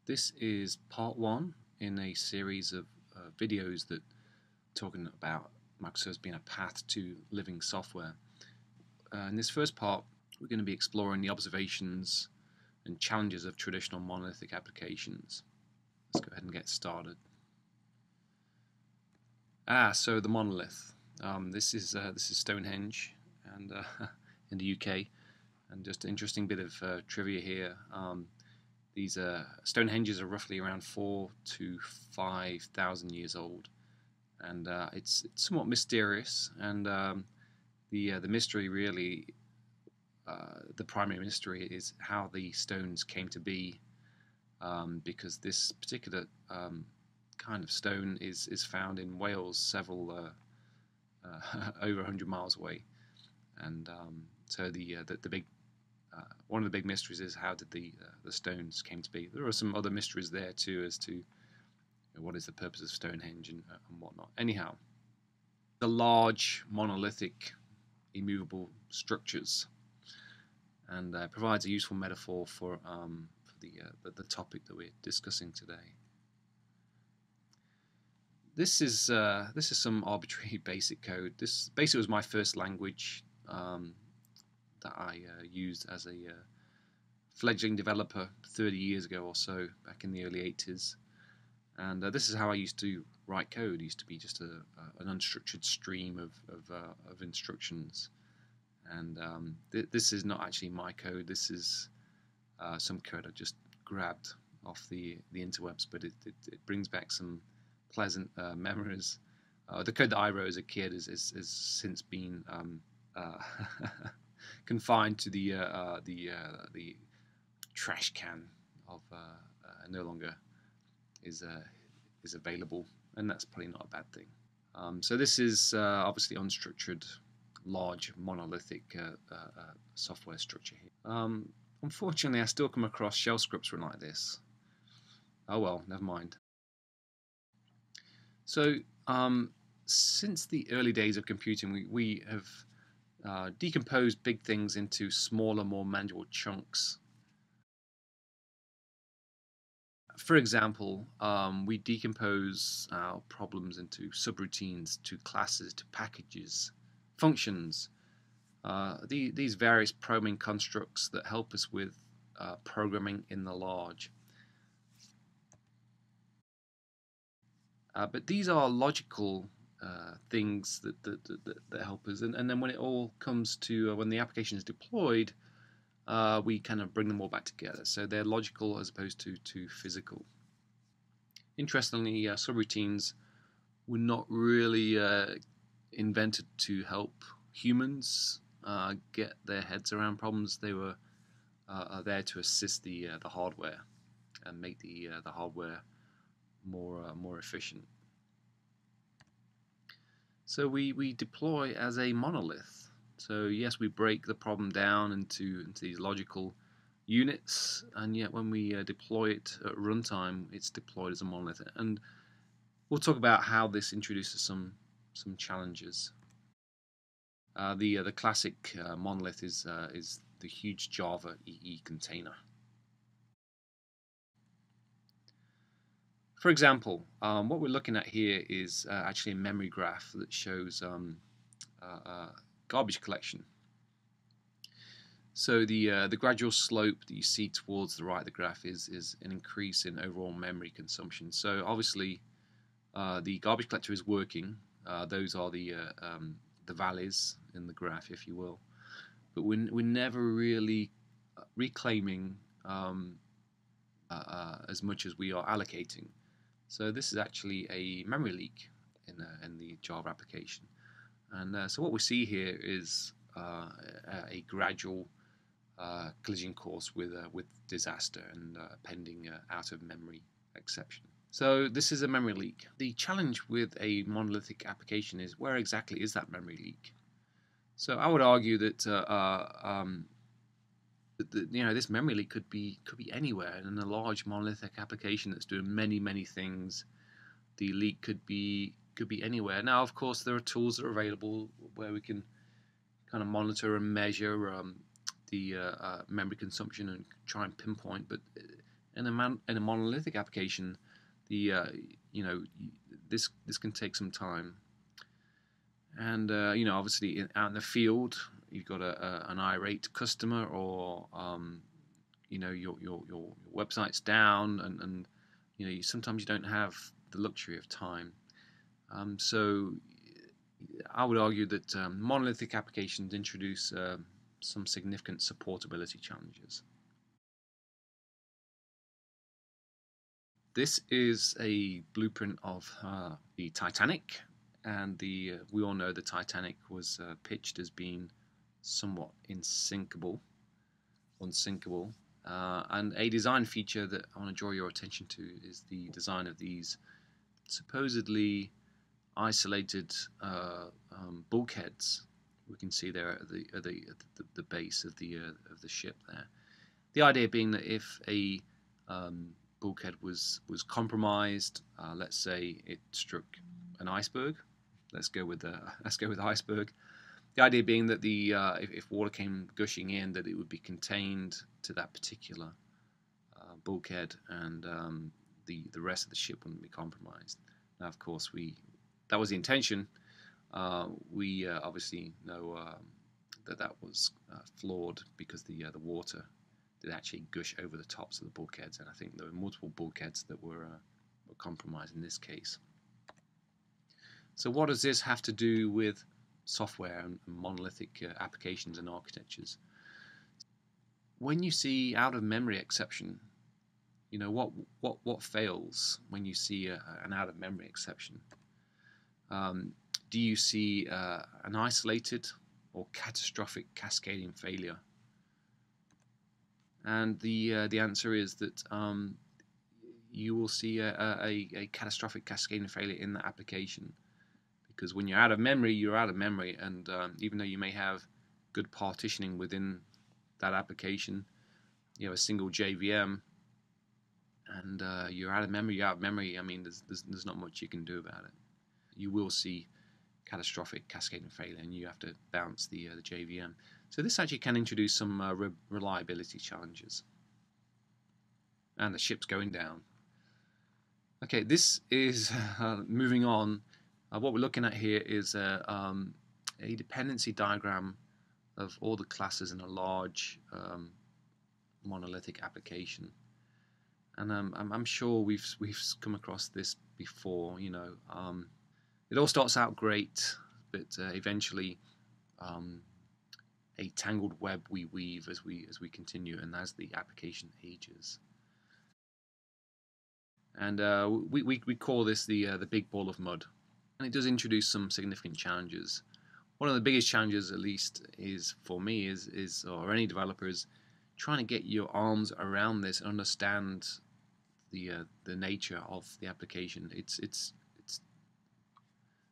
This is part one in a series of videos that talking about microservices being a path to living software. In this first part, we're going to be exploring the observations and challenges of traditional monolithic applications. Let's go ahead and get started. So the monolith. This is Stonehenge, and in the UK. And just an interesting bit of trivia here. These Stonehenges are roughly around 4,000 to 5,000 years old, and it's somewhat mysterious. And the mystery really, the primary mystery is how the stones came to be, because this particular kind of stone is found in Wales, several over 100 miles away, and so the big one of the big mysteries is how did the stones came to be. There are some other mysteries there too as to what is the purpose of Stonehenge and whatnot. Anyhow, the large monolithic immovable structures, and provides a useful metaphor for the topic that we're discussing today. This is some arbitrary basic code. This basically was my first language that I used as a fledgling developer 30 years ago or so, back in the early 80s. And this is how I used to write code. It used to be just an unstructured stream of instructions. And this is not actually my code. This is some code I just grabbed off the interwebs, but it brings back some pleasant memories. The code that I wrote as a kid has since been confined to the trash can of no longer is available, and that's probably not a bad thing. So this is obviously unstructured, large monolithic software structure here. Unfortunately, I still come across shell scripts written like this. Oh well, never mind. So since the early days of computing, we have decomposed big things into smaller, more manageable chunks. For example, we decompose our problems into subroutines, to classes, to packages, functions, these various programming constructs that help us with programming in the large. But these are logical things that help us, and then when it all comes to when the application is deployed, we kind of bring them all back together. So they're logical as opposed to physical. Interestingly, subroutines were not really invented to help humans get their heads around problems. They were there to assist the hardware and make the hardware more efficient. So we deploy as a monolith. So yes, we break the problem down into these logical units, and yet when we deploy it at runtime, it's deployed as a monolith. And we'll talk about how this introduces some challenges. The classic monolith is the huge Java EE container. For example, what we're looking at here is actually a memory graph that shows garbage collection. So the gradual slope that you see towards the right of the graph is an increase in overall memory consumption. So obviously the garbage collector is working. Those are the valleys in the graph, if you will. But we're never really reclaiming as much as we are allocating. So this is actually a memory leak in the Java application. And so what we see here is a gradual collision course with disaster and pending out of memory exception. So this is a memory leak. The challenge with a monolithic application is where exactly is that memory leak? So I would argue that this memory leak could be anywhere, and in a large monolithic application that's doing many things, the leak could be anywhere. Now, of course, there are tools that are available where we can kind of monitor and measure the memory consumption and try and pinpoint, but In a monolithic application, the this can take some time, and obviously out in the field you've got an irate customer, or your website's down, and sometimes you don't have the luxury of time. So I would argue that monolithic applications introduce some significant supportability challenges. This is a blueprint of the Titanic, and we all know the Titanic was pitched as being somewhat unsinkable. And a design feature that I want to draw your attention to is the design of these supposedly isolated bulkheads. We can see there at the base of the ship there. The idea being that if a bulkhead was compromised, let's say it struck an iceberg. Let's go with iceberg. The idea being that if water came gushing in, that it would be contained to that particular bulkhead, and the rest of the ship wouldn't be compromised. Now, of course, that was the intention. We obviously know that was flawed, because the water did actually gush over the tops of the bulkheads, and I think there were multiple bulkheads that were compromised in this case. So what does this have to do with software and monolithic applications and architectures? When you see out-of-memory exception, what fails when you see an out-of-memory exception? Do you see an isolated or catastrophic cascading failure? And the answer is that you will see a catastrophic cascading failure in that application, because when you're out of memory, you're out of memory, and even though you may have good partitioning within that application, you have a single JVM, and you're out of memory. You're out of memory. I mean, there's not much you can do about it. You will see catastrophic cascading failure, and you have to bounce the JVM. So this actually can introduce some reliability challenges. And the ship's going down. Okay, this is moving on. What we're looking at here is a dependency diagram of all the classes in a large monolithic application. And I'm sure we've come across this before. It all starts out great, but eventually a tangled web we weave as we continue, and as the application ages. And we call this the big ball of mud, and it does introduce some significant challenges. One of the biggest challenges, at least, is for me, or any developers, trying to get your arms around this and understand the nature of the application. It's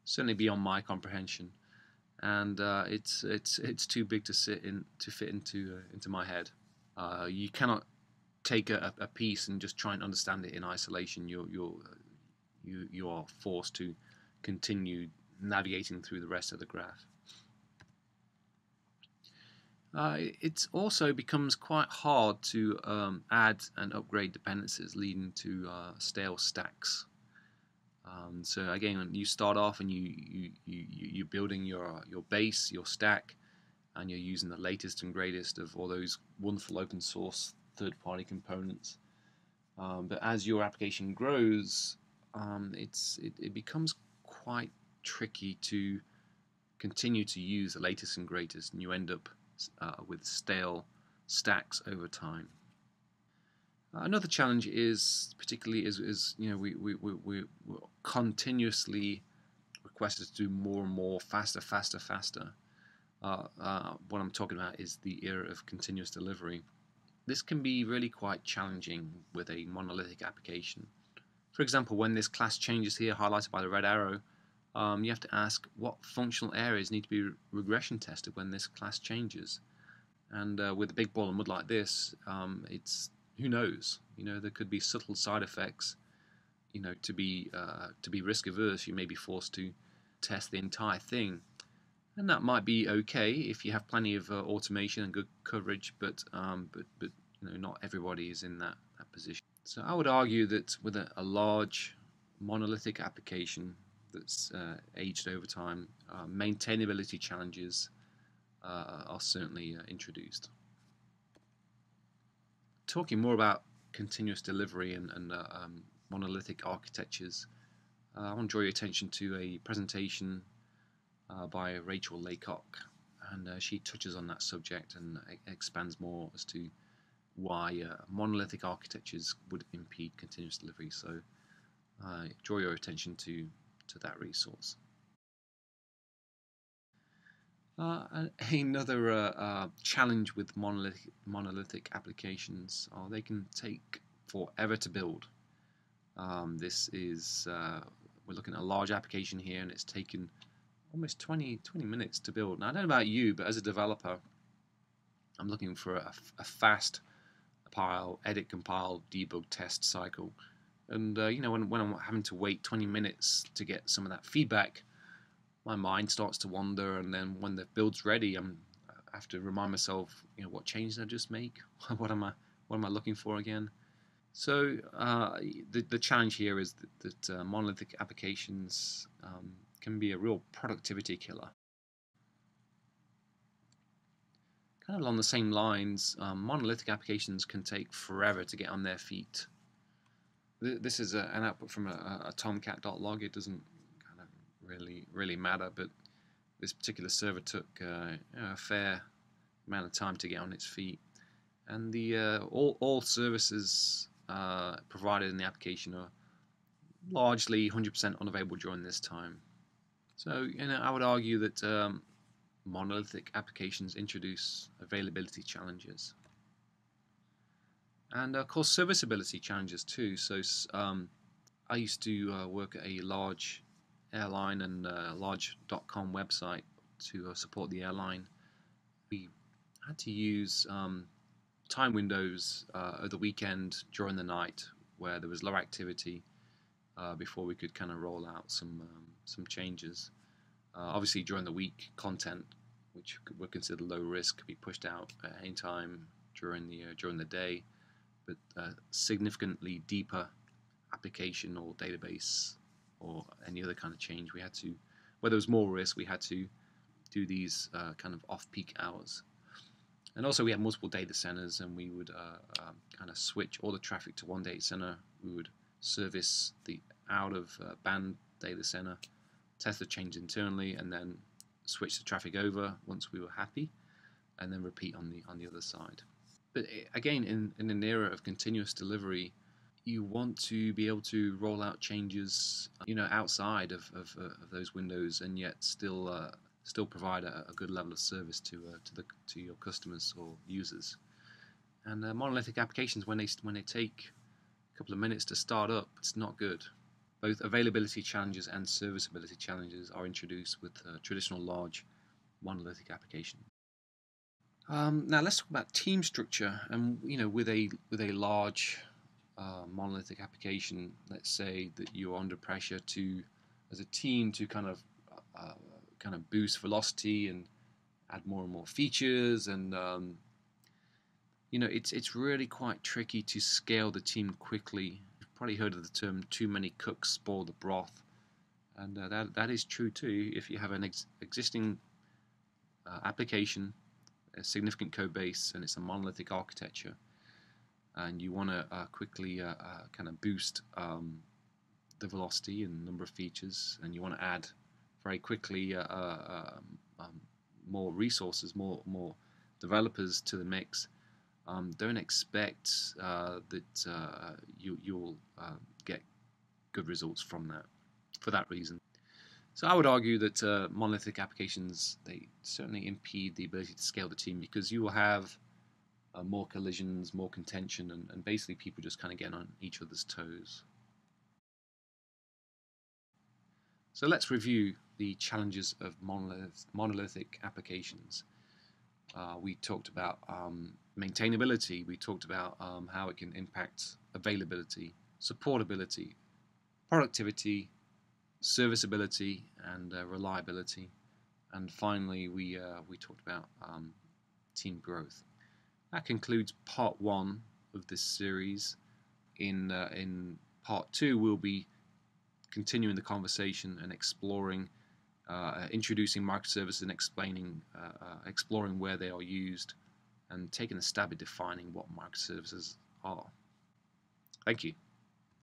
certainly beyond my comprehension, and it's too big to fit into my head. You cannot take a piece and just try and understand it in isolation. You are forced to continue navigating through the rest of the graph. It also becomes quite hard to add and upgrade dependencies, leading to stale stacks. So again, when you start off and you're building your base, your stack, and you're using the latest and greatest of all those wonderful open source third-party components. But as your application grows, it becomes quite tricky to continue to use the latest and greatest, and you end up with stale stacks over time. Another challenge is we're continuously requested to do more and more, faster. What I'm talking about is the era of continuous delivery. This can be really quite challenging with a monolithic application. For example, when this class changes here, highlighted by the red arrow, you have to ask what functional areas need to be regression tested when this class changes. And with a big ball of mud like this, it's who knows? There could be subtle side effects. To be risk averse, you may be forced to test the entire thing, and that might be okay if you have plenty of automation and good coverage. But not everybody is in that position. So I would argue that with a large monolithic application that's aged over time, maintainability challenges are certainly introduced. Talking more about continuous delivery and monolithic architectures, I want to draw your attention to a presentation by Rachel Laycock, and she touches on that subject and expands more as to why monolithic architectures would impede continuous delivery. So draw your attention to that resource. Another challenge with monolithic applications are they can take forever to build. This is we're looking at a large application here, and it's taken almost 20 minutes to build. Now, I don't know about you, but as a developer, I'm looking for a fast edit, compile, debug, test cycle. And when I'm having to wait 20 minutes to get some of that feedback, my mind starts to wander, and then when the build's ready, I have to remind myself, what change did I just make? What am I looking for again? So the challenge here is that monolithic applications can be a real productivity killer. Kind of along the same lines, monolithic applications can take forever to get on their feet. This is an output from a tomcat.log. It doesn't kind of really matter, but this particular server took a fair amount of time to get on its feet, and the all services provided in the application are largely 100% unavailable during this time. So I would argue that monolithic applications introduce availability challenges, and of course serviceability challenges too. So I used to work at a large airline and a large .com website to support the airline. We had to use time windows at the weekend during the night where there was low activity before we could kind of roll out some changes. Obviously, during the week, content which were considered low risk could be pushed out at any time during the day, but significantly deeper application or database or any other kind of change, we had to, where there was more risk, we had to do these kind of off-peak hours. And also we had multiple data centers, and we would kind of switch all the traffic to one data center. We would service the out-of-band data center, test the change internally, and then switch the traffic over once we were happy, and then repeat on the other side. But again, in an era of continuous delivery, you want to be able to roll out changes, outside of those windows, and yet still provide a good level of service to your customers or users. And monolithic applications, when they take a couple of minutes to start up, it's not good. Both availability challenges and serviceability challenges are introduced with traditional large monolithic applications. Now let's talk about team structure, and with a large monolithic application, let's say that you're under pressure as a team, to kind of boost velocity and add more and more features, and it's really quite tricky to scale the team quickly. You've probably heard of the term "too many cooks spoil the broth," and that is true too. If you have an existing application, a significant code base, and it's a monolithic architecture, and you want to quickly kind of boost the velocity and number of features, and you want to add very quickly more resources, more developers to the mix, don't expect that you'll get good results from that, for that reason. So I would argue that monolithic applications, they certainly impede the ability to scale the team, because you will have more collisions, more contention, and basically people just kind of get on each other's toes. So let's review the challenges of monolithic applications. We talked about maintainability. We talked about how it can impact availability, supportability, productivity, serviceability, and reliability. And finally, we talked about team growth. That concludes part one of this series. in part 2, we'll be continuing the conversation and exploring, introducing microservices and exploring where they are used, and taking a stab at defining what microservices are. Thank you.